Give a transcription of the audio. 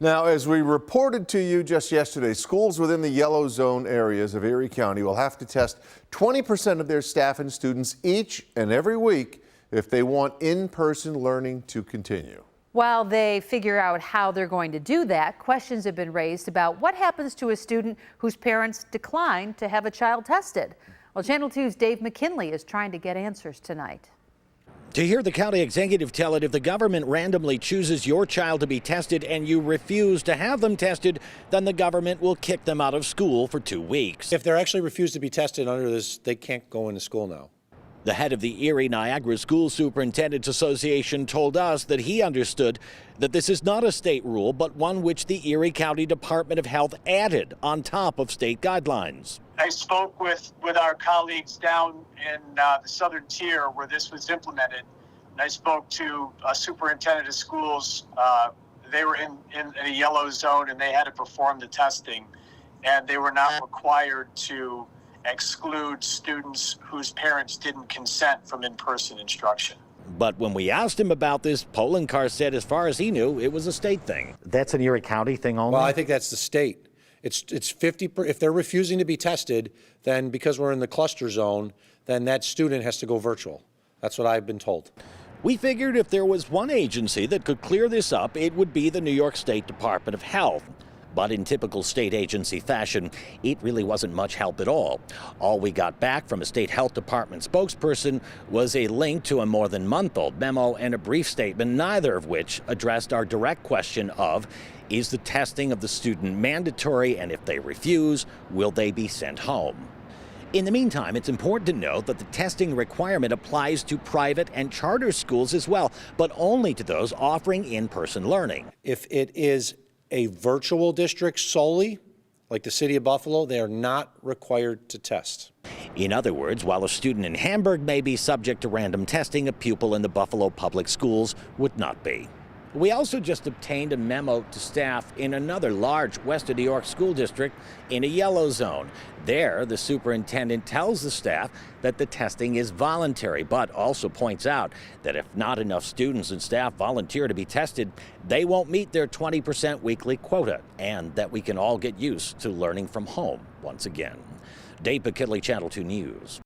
Now, as we reported to you just yesterday, schools within the yellow zone areas of Erie County will have to test 20% of their staff and students each and every week if they want in-person learning to continue. While they figure out how they're going to do that, questions have been raised about what happens to a student whose parents decline to have a child tested. Well, Channel 2's Dave McKinley is trying to get answers tonight. To hear the county executive tell it, if the government randomly chooses your child to be tested and you refuse to have them tested, then the government will kick them out of school for 2 weeks. If they're actually refused to be tested under this, they can't go into school now. The head of the Erie Niagara School Superintendents Association told us that he understood that this is not a state rule, but one which the Erie County Department of Health added on top of state guidelines. I spoke with our colleagues down in the southern tier where this was implemented, and I spoke to a superintendent of schools. They were in a yellow zone and they had to perform the testing, and they were not required to exclude students whose parents didn't consent from in-person instruction. But when we asked him about this, Polencar said as far as he knew, it was a state thing. That's an Erie County thing only? Well, I think that's the state. It's 50, if they're refusing to be tested, then because we're in the cluster zone, then that student has to go virtual. That's what I've been told. We figured if there was one agency that could clear this up, it would be the New York State Department of Health. But in typical state agency fashion, it really wasn't much help at all. All we got back from a state health department spokesperson was a link to a more than month-old memo and a brief statement, neither of which addressed our direct question of, is the testing of the student mandatory, and if they refuse, will they be sent home? In the meantime, it's important to note that the testing requirement applies to private and charter schools as well, but only to those offering in-person learning. If it is a virtual district solely, like the city of Buffalo, they are not required to test. In other words, while a student in Hamburg may be subject to random testing, a pupil in the Buffalo Public Schools would not be. We also just obtained a memo to staff in another large Western New York school district in a yellow zone. There, the superintendent tells the staff that the testing is voluntary, but also points out that if not enough students and staff volunteer to be tested, they won't meet their 20% weekly quota, and that we can all get used to learning from home once again. Dave McKinley, Channel 2 News.